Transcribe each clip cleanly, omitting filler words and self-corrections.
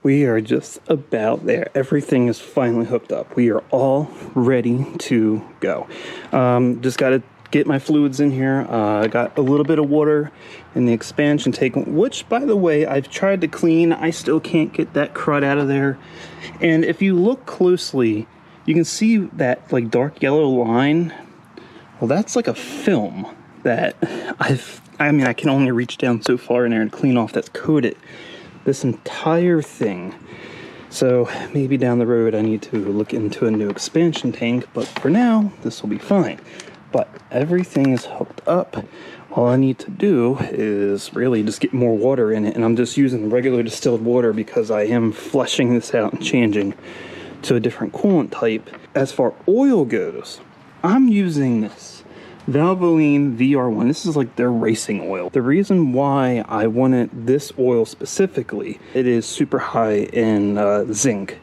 We are just about there. Everything is finally hooked up. We are all ready to go. Just got to get my fluids in here. I got a little bit of water in the expansion tank, which, by the way, I've tried to clean. I still can't get that crud out of there. And if you look closely, you can see that like dark yellow line. Well, that's like a film that I can only reach down so far in there and clean off. That's coated this entire thing. So maybe down the road I need to look into a new expansion tank, but for now this will be fine. But everything is hooked up. All I need to do is really just get more water in it, and I'm just using regular distilled water because I am flushing this out and changing to a different coolant type. As far oil goes, I'm using this Valvoline VR1. This is like their racing oil. The reason why I wanted this oil specifically, it is super high in zinc,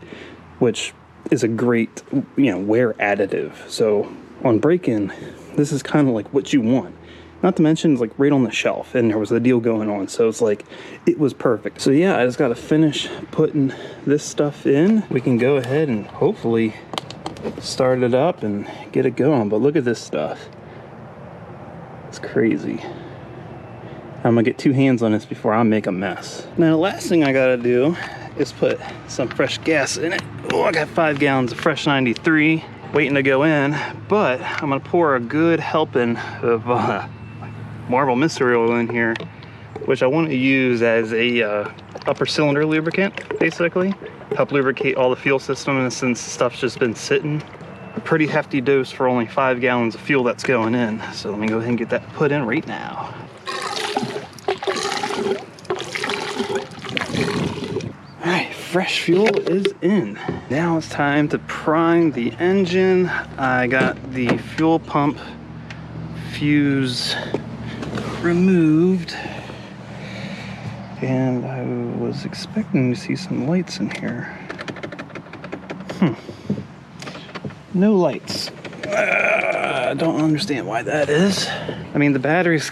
which is a great, wear additive. So on break-in, this is kind of like what you want. Not to mention, it's like right on the shelf, and there was a deal going on, so it's like, it was perfect. So yeah, I just got to finish putting this stuff in. We can go ahead and hopefully start it up and get it going. But look at this stuff. It's crazy. I'm gonna get two hands on this before I make a mess. Now the last thing I gotta do is put some fresh gas in it. Oh, I got 5 gallons of fresh 93 waiting to go in, but I'm gonna pour a good helping of marble mystery oil in here, which I want to use as a upper cylinder lubricant, basically. Help lubricate all the fuel system, and since stuff's just been sitting, a pretty hefty dose for only 5 gallons of fuel that's going in. So let me go ahead and get that put in right now. All right, fresh fuel is in. Now it's time to prime the engine. I got the fuel pump fuse removed, and I was expecting to see some lights in here. No lights. I don't understand why that is. I mean, the battery's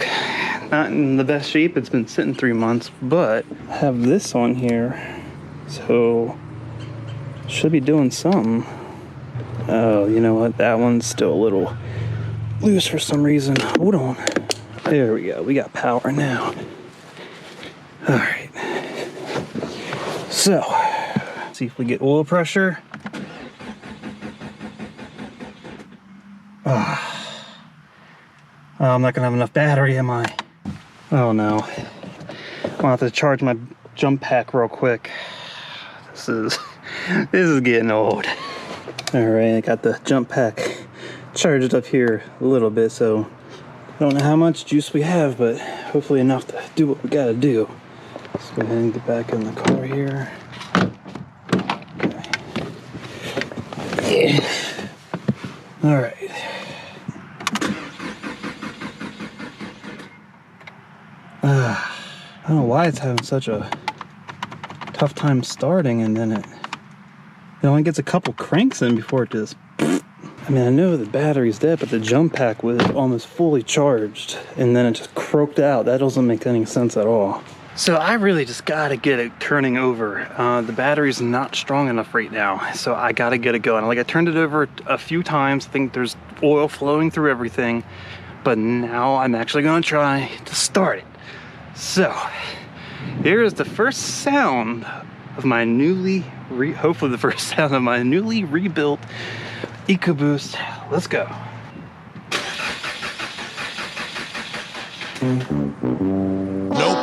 not in the best shape. It's been sitting 3 months, but I have this on here, so should be doing something. Oh, you know what? That one's still a little loose for some reason. Hold on. There we go. We got power now. All right. So, see if we get oil pressure. Oh, I'm not gonna have enough battery, am I? Oh no. I'll have to charge my jump pack real quick. This is getting old. All right, I got the jump pack charged up here a little bit, so I don't know how much juice we have, but hopefully enough to do what we gotta do. Let's go ahead and get back in the car here. Okay. Yeah. All right. I don't know why it's having such a tough time starting, and then it only gets a couple cranks in before it just... I mean, I know the battery's dead, but the jump pack was almost fully charged, and then it just croaked out. That doesn't make any sense at all. So I really just gotta get it turning over. The battery's not strong enough right now, so I gotta get it going. Like, I turned it over a few times. I think there's oil flowing through everything, but now I'm actually gonna try to start it. So, here is the first sound of my hopefully the first sound of my newly rebuilt Ecoboost. Let's go. Nope.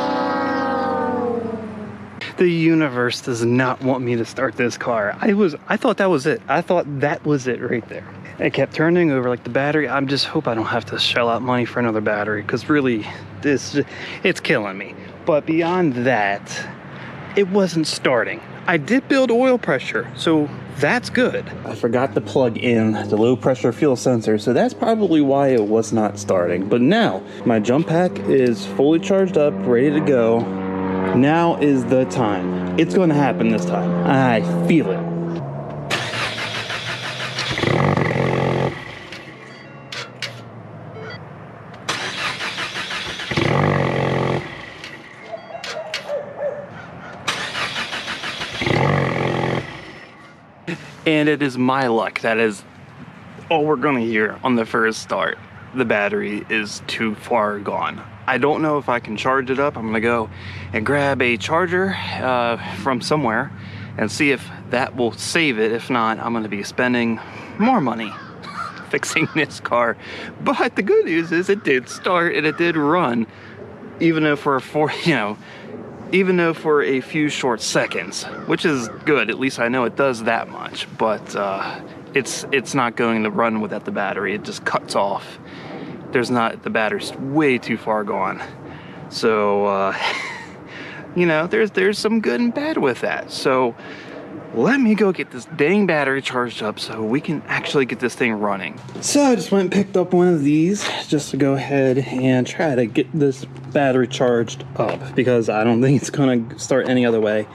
The universe does not want me to start this car. I thought that was it. I thought that was it right there. It kept turning over, like the battery. I just hope I don't have to shell out money for another battery, because really, it's killing me. But beyond that, it wasn't starting. I did build oil pressure, so that's good. I forgot to plug in the low pressure fuel sensor, so that's probably why it was not starting. But now, my jump pack is fully charged up, ready to go. Now is the time. It's going to happen this time. I feel it. And it is my luck. That is all we're gonna hear on the first start. The battery is too far gone. I don't know if I can charge it up. I'm gonna go and grab a charger from somewhere and see if that will save it. If not, I'm gonna be spending more money fixing this car. But the good news is it did start and it did run, even though for a few short seconds, which is good. At least I know it does that much. But it's not going to run without the battery. It just cuts off. The battery's way too far gone. So you know, there's some good and bad with that. So let me go get this dang battery charged up so we can actually get this thing running. So I just went and picked up one of these just to go ahead and try to get this battery charged up, because I don't think it's gonna start any other way.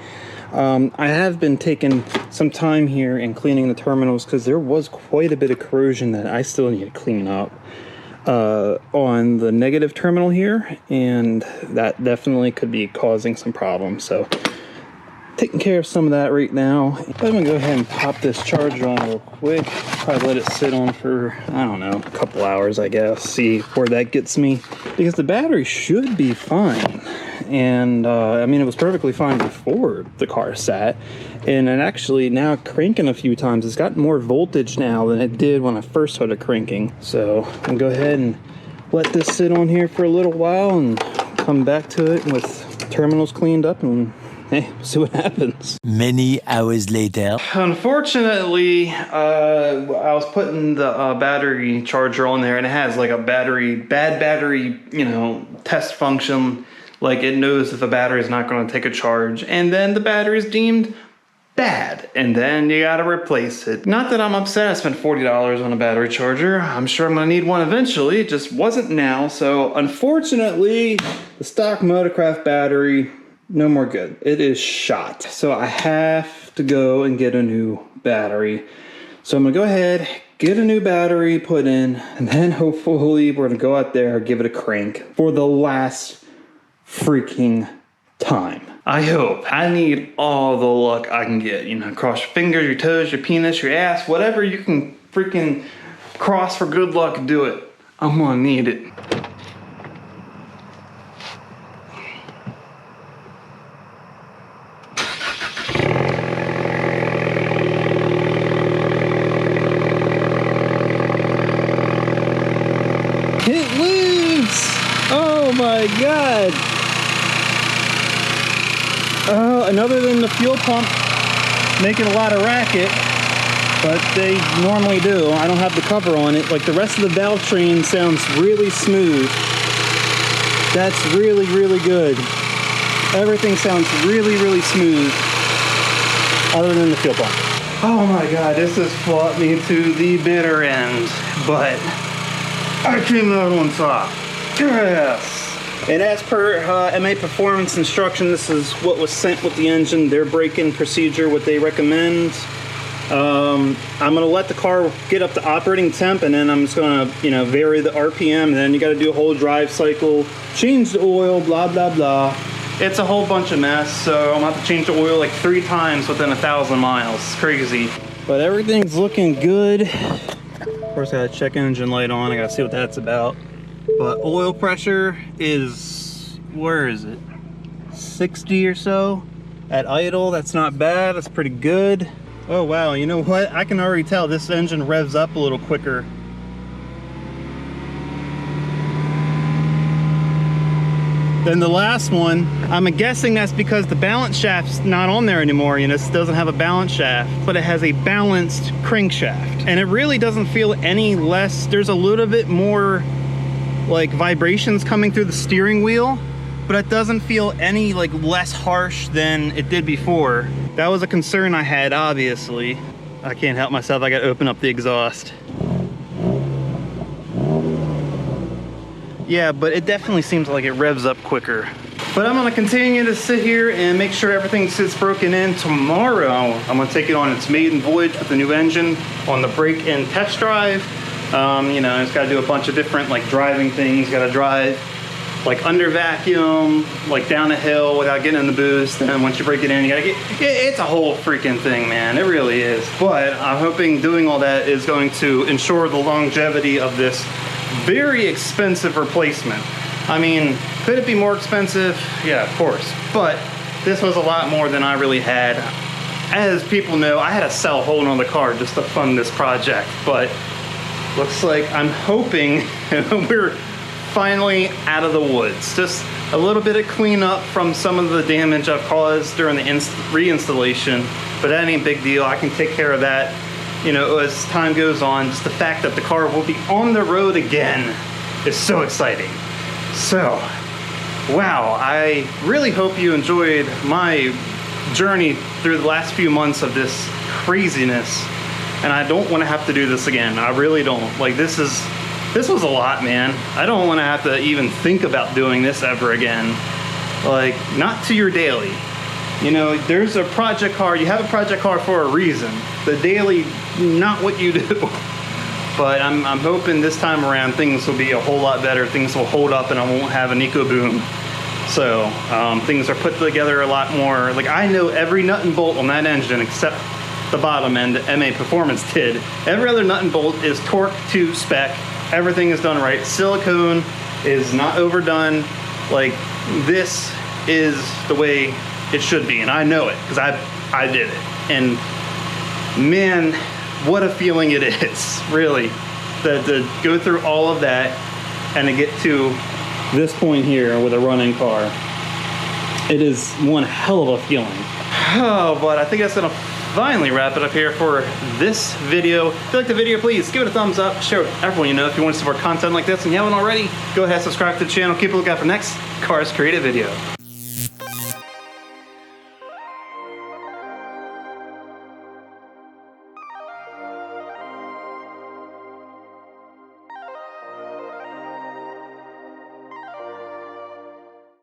I have been taking some time here and cleaning the terminals, because there was quite a bit of corrosion that I still need to clean up on the negative terminal here, and that definitely could be causing some problems. So taking care of some of that right now. I'm gonna go ahead and pop this charger on real quick. Probably let it sit on for, I don't know, a couple hours, I guess. See where that gets me, because the battery should be fine. And I mean, it was perfectly fine before the car sat, and it actually now cranking a few times. It's got more voltage now than it did when I first started cranking. So I'm gonna go ahead and let this sit on here for a little while and come back to it with terminals cleaned up, and hey, we'll see what happens. Many hours later. Unfortunately, I was putting the battery charger on there, and it has like a bad battery, you know, test function. Like, it knows if the battery is not going to take a charge, and then the battery is deemed bad, and then you got to replace it. Not that I'm upset. I spent $40 on a battery charger. I'm sure I'm going to need one eventually. It just wasn't now. So unfortunately, the stock Motorcraft battery, no more good. It is shot. So I have to go and get a new battery. So I'm gonna go ahead, get a new battery put in, and then hopefully we're gonna go out there, give it a crank for the last freaking time. I hope. I need all the luck I can get. You know, cross your fingers, your toes, your penis, your ass, whatever you can freaking cross for good luck, do it. I'm gonna need it. It moves! Oh my god! And other than the fuel pump making a lot of racket, but they normally do, I don't have the cover on it. Like, the rest of the valve train sounds really smooth. That's really, really good. Everything sounds really, really smooth, other than the fuel pump. Oh my god, this has fought me to the bitter end, but I came out on top. Yes! And as per MAPerformance instruction, this is what was sent with the engine, their break-in procedure, what they recommend. I'm gonna let the car get up to operating temp, and then I'm just gonna, you know, vary the RPM, and then you gotta do a whole drive cycle, change the oil, blah, blah, blah. It's a whole bunch of mess, so I'm gonna have to change the oil like 3 times within 1,000 miles. It's crazy. But everything's looking good. Of course, I gotta check engine light on. I gotta see what that's about. But oil pressure is, where is it? 60 or so at idle. That's not bad. That's pretty good. Oh wow, you know what? I can already tell this engine revs up a little quicker. Than the last one. I'm guessing that's because the balance shaft's not on there anymore. You know, this doesn't have a balance shaft, but it has a balanced crankshaft. And it really doesn't feel any less. There's a little bit more like vibrations coming through the steering wheel, but it doesn't feel any like less harsh than it did before. That was a concern I had, obviously. I can't help myself, I gotta open up the exhaust. Yeah, but it definitely seems like it revs up quicker. But I'm gonna continue to sit here and make sure everything sits broken in. Tomorrow, I'm gonna take it on its maiden voyage with the new engine on the break-in test drive. You know, it's gotta do a bunch of different like driving things. Gotta drive like under vacuum, like down a hill without getting in the boost. And then once you break it in, you gotta get, it's a whole freaking thing, man. It really is. But I'm hoping doing all that is going to ensure the longevity of this very expensive replacement. I mean, could it be more expensive? Yeah, of course. But this was a lot more than I really had. As people know, I had to sell a whole nother car just to fund this project. But looks like I'm hoping we're finally out of the woods. Just a little bit of cleanup from some of the damage I've caused during the reinstallation. But that ain't a big deal. I can take care of that, you know, as time goes on. Just the fact that the car will be on the road again is so exciting. So, wow, I really hope you enjoyed my journey through the last few months of this craziness. And I don't want to have to do this again. I really don't. Like, this was a lot, man. I don't want to have to even think about doing this ever again. Like, not to your daily. You know, there's a project car. You have a project car for a reason. The daily, not what you do. But I'm hoping this time around things will be a whole lot better. Things will hold up and I won't have an eco boom. So things are put together a lot more. Like, I know every nut and bolt on that engine except the bottom end that MAPerformance did. Every other nut and bolt is torqued to spec. Everything is done right. Silicone is not overdone. Like, this is the way it should be, and I know it because I did it. And man, what a feeling it is, really, to go through all of that and to get to this point here with a running car. It is one hell of a feeling. Oh, but I think that's gonna finally wrap it up here for this video. If you like the video, please give it a thumbs up. Share with everyone you know if you want to support content like this. And if you haven't already, go ahead and subscribe to the channel. Keep a lookout for next Karz Kreated video.